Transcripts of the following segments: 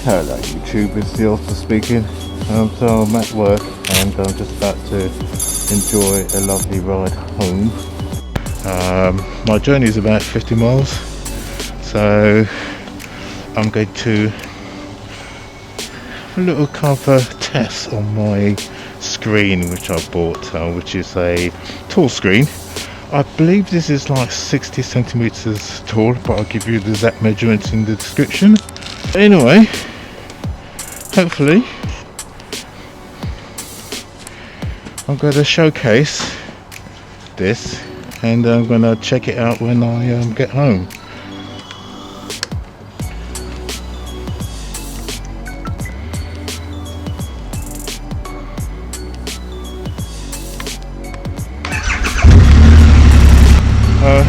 Hello YouTube, it's Earlster speaking. So I'm at work and I'm just about to enjoy a lovely ride home. My journey is about 50 miles, so I'm going to a little cover test on my screen which I bought, which is a tall screen. I believe this is like 60 centimeters tall, but I'll give you the exact measurements in the description. Anyway, hopefully I'm going to showcase this and I'm going to check it out when I get home.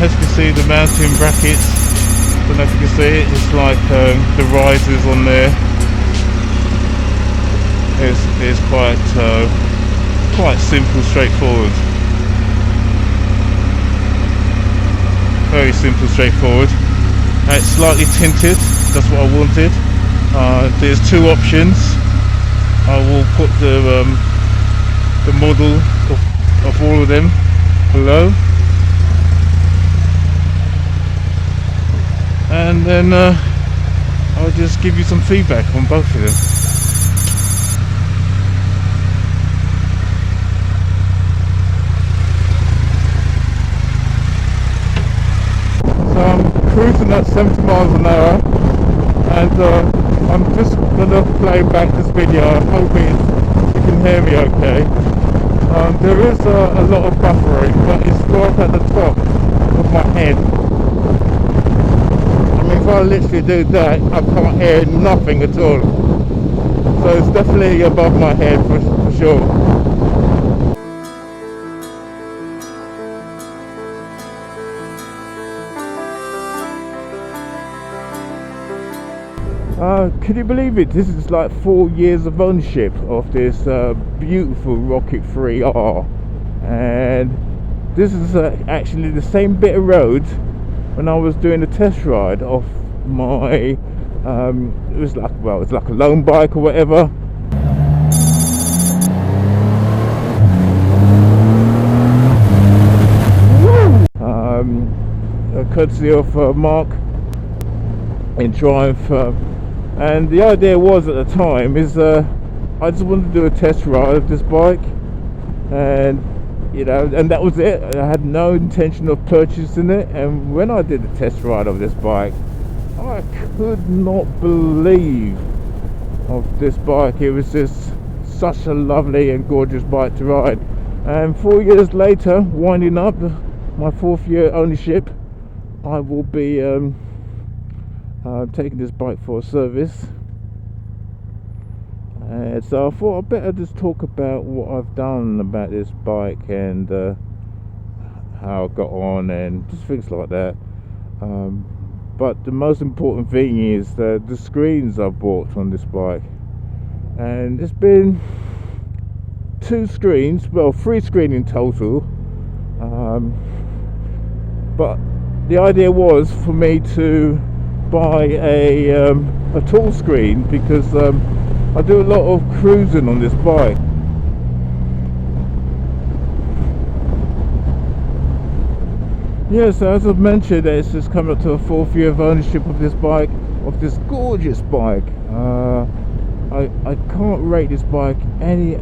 As you can see, the mounting brackets, I don't know if you can see it, it's like the risers on there. It's quite simple, straightforward. Very simple, straightforward. It's slightly tinted, that's what I wanted. There's two options. I will put the model of all of them below. And then I'll just give you some feedback on both of them. So I'm cruising at 70 miles an hour and I'm just going to play back this video, hoping you can hear me okay. There is a lot of buffering, but it's right at the top of my head. If I literally do that, I can't hear nothing at all. So it's definitely above my head for sure. Can you believe it? This is like 4 years of ownership of this beautiful Rocket 3R, and this is actually the same bit of road when I was doing a test ride of my it was like a loan bike or whatever. Courtesy of Mark in Triumph, and the idea was at the time is I just wanted to do a test ride of this bike, and you know, and that was it. I had no intention of purchasing it, and when I did the test ride of this bike, I could not believe of this bike. It was just such a lovely and gorgeous bike to ride. And 4 years later, winding up my 4th year ownership, I will be taking this bike for a service. So I thought I'd better just talk about what I've done about this bike and how I got on and just things like that. But the most important thing is the screens I've bought on this bike, and it's been 2 screens, well 3 screens in total. But the idea was for me to buy a tall screen because I do a lot of cruising on this bike. Yeah, so as I've mentioned, it's just coming up to a 4th year of ownership of this bike, of this gorgeous bike. I can't rate this bike any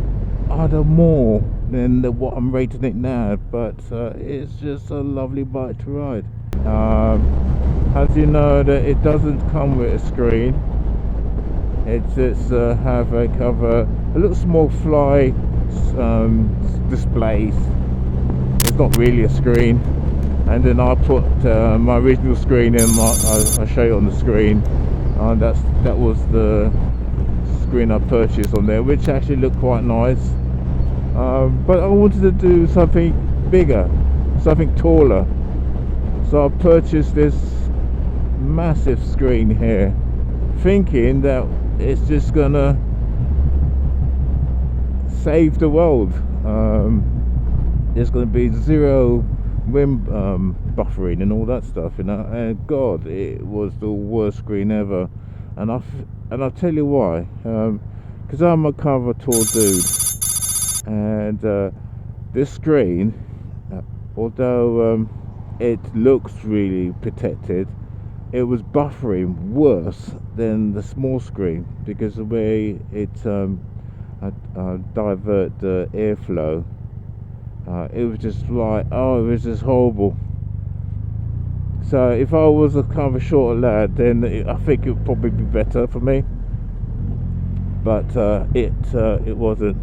other more than what I'm rating it now, but it's just a lovely bike to ride. As you know, that it doesn't come with a screen. It's have a cover, a little small fly displays. It's not really a screen. And then I put my original screen in. I'll show you on the screen. That was the screen I purchased on there, which actually looked quite nice. But I wanted to do something bigger, something taller. So I purchased this massive screen here, thinking that it's just gonna save the world. There's gonna be zero wind buffering and all that stuff, you know. And God, it was the worst screen ever. And and I'll tell you why. Because I'm a kind of a tall dude, and this screen, although it looks really protected, it was buffering worse than the small screen because the way it divert the airflow, it was just like, oh, it was just horrible. So if I was a kind of a shorter lad, then I think it would probably be better for me, but it wasn't.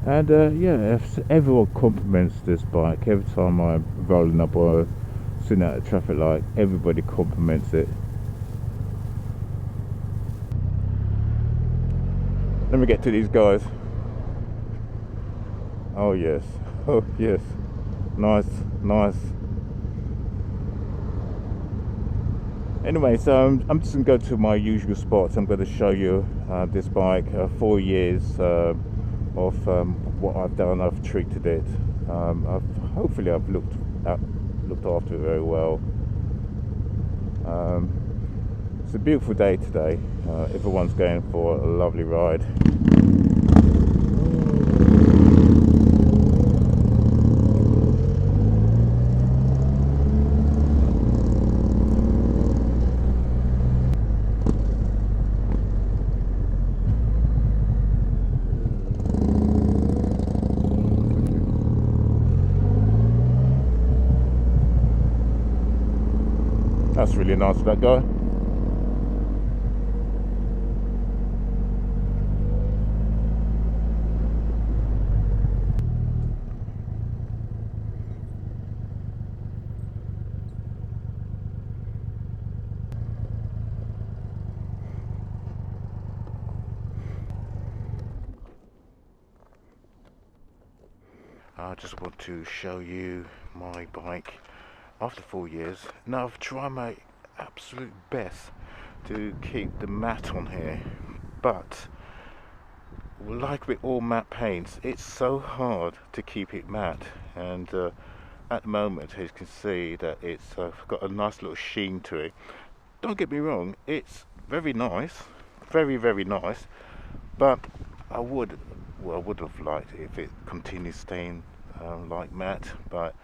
And yeah, everyone compliments this bike. Every time I'm rolling up or sitting at a traffic light, everybody compliments it. Let me get to these guys. Oh yes, oh yes, nice, nice. Anyway, so I'm just going to go to my usual spots. I'm going to show you this bike, 4 years of what I've done. I've treated it. Hopefully I've looked after it very well. It's a beautiful day today. Everyone's going for a lovely ride. That's really nice of that guy. I just want to show you my bike after 4 years. Now I've tried my absolute best to keep the matte on here, but like with all matte paints, it's so hard to keep it matte, and at the moment, as you can see, that it's got a nice little sheen to it. Don't get me wrong, it's very nice, very, very nice, but I would have liked it if it continued staying like matte, but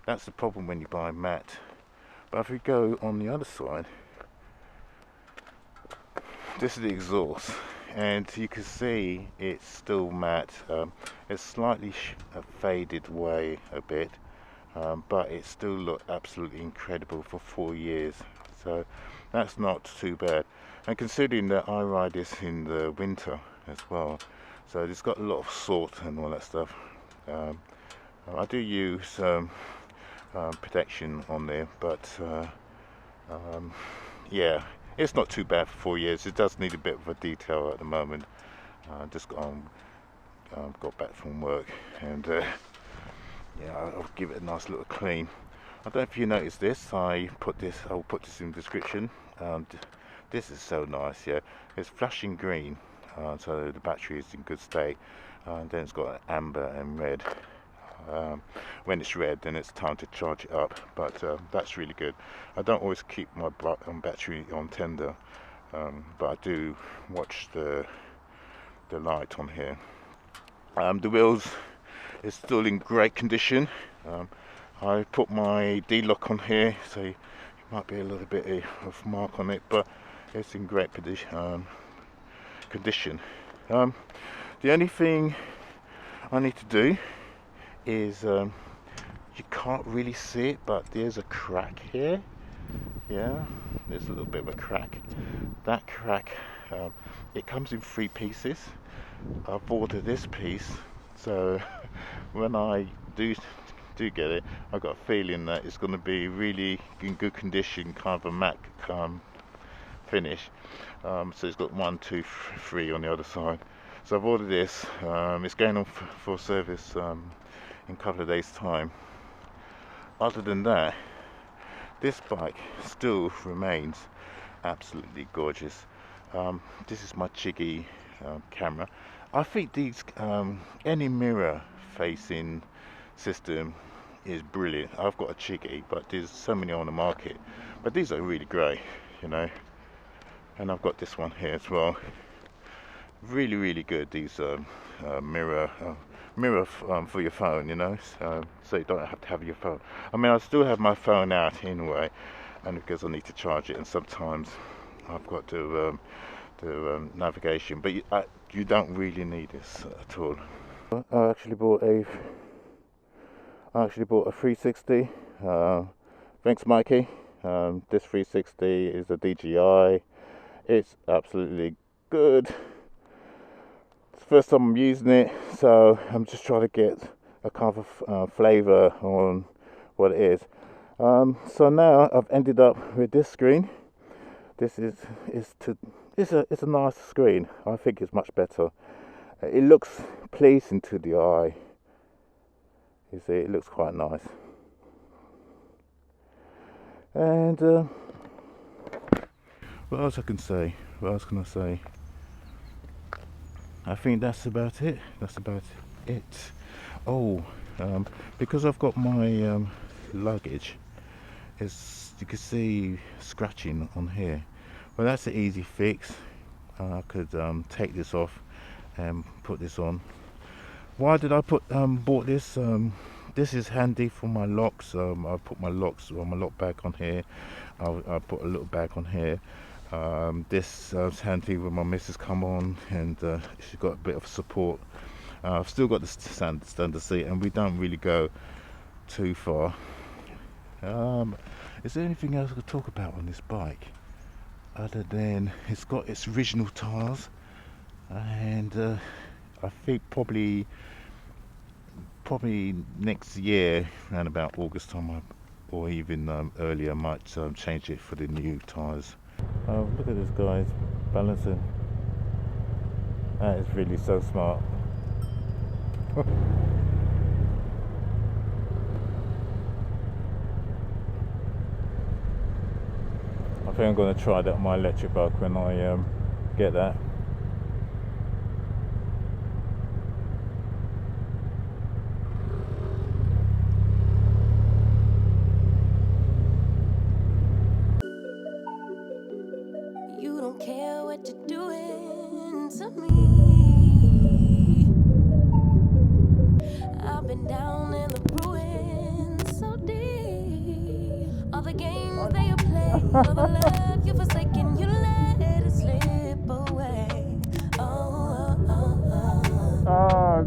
that's the problem when you buy matte. But if we go on the other side, this is the exhaust, and you can see it's still matte. It's slightly faded away a bit, but it still looked absolutely incredible for 4 years, so that's not too bad. And considering that I ride this in the winter as well, so it's got a lot of salt and all that stuff. I do use protection on there, but yeah, it's not too bad for 4 years. It does need a bit of a detail at the moment. Just got back from work, and yeah, I'll give it a nice little clean. I don't know if you noticed this. I'll put this in the description. This is so nice. Yeah, it's flashing green, so the battery is in good state. And then it's got amber and red. When it's red, then it's time to charge it up, but that's really good. I don't always keep my battery on tender, but I do watch the light on here. The wheels is still in great condition. I put my D-lock on here, so you might be a little bit of mark on it, but it's in great condition. The only thing I need to do is, you can't really see it, but there's a crack here. Yeah, there's a little bit of a crack. That crack, it comes in 3 pieces. I've ordered this piece, so when I do get it, I've got a feeling that it's going to be really in good condition, kind of a matte finish. So it's got 1, 2, 3 on the other side. So I've ordered this. It's going on for service in a couple of days' time. Other than that, this bike still remains absolutely gorgeous. This is my Chiggy camera. I think these any mirror facing system is brilliant. I've got a Chiggy, but there's so many on the market, but these are really great, you know. And I've got this one here as well. Really good. These mirror for your phone, you know, so you don't have to have your phone. I mean, I still have my phone out anyway, and because I need to charge it, and sometimes I've got to do navigation, but you don't really need this at all. I actually bought a 360. Thanks, Mikey. This 360 is a DJI. It's absolutely good. It's the first time I'm using it, so I'm just trying to get a kind of flavour on what it is. So now I've ended up with this screen. This is a nice screen. I think it's much better. It looks pleasing to the eye. You see, it looks quite nice. And what else I can say? What else can I say? I think that's about it. Oh, because I've got my luggage, you can see scratching on here. Well, that's an easy fix. I could take this off and put this on. Why did I bought this? This is handy for my locks. I put my locks or my lock bag on here. I put a little bag on here. This is handy when my missus come on, and she's got a bit of support. I've still got the standard seat, and we don't really go too far. Is there anything else I could talk about on this bike other than it's got its original tyres, and I think probably next year around about August time, or even earlier, I might change it for the new tyres. Look at this, guys, balancing. That is really so smart. I think I'm going to try that on my electric bike when I get that. You don't care what you're doing to me. I've been down in the ruins so deep. All the games that you play, all the love you forsaken, you let it slip away.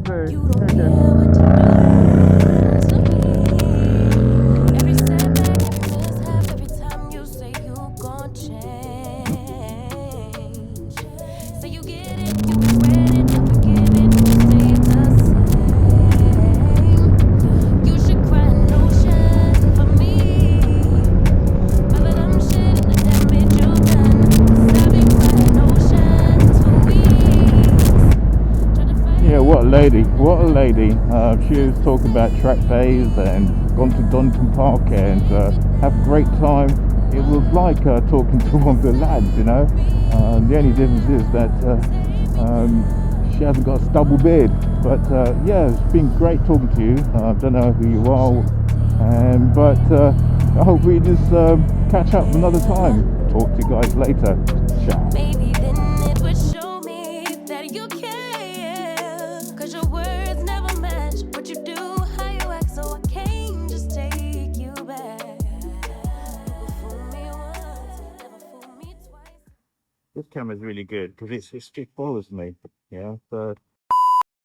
Dude. You don't care what you're doing to me. Every setback, every mishap, every time you say you gon' change. Say you get it, you regret it, you forgive it, you stay the same. You should cry an ocean for me, for the dumb shit and the damage you've done. 'Cause I've been crying oceans for weeks. Yeah, what a lady. She was talking about track days and gone to Donington Park and have a great time. It was like talking to one of the lads, you know. The only difference is that she hasn't got a stubble beard. But yeah, it's been great talking to you. I don't know who you are, but I hope we just catch up another time. Talk to you guys later. Ciao. Maybe then it would show me that you care. 'Cause your words never match what you do, how you act, so I can't just take you back. People fool me once, never fool me twice. This camera is really good because it follows me. Yeah, so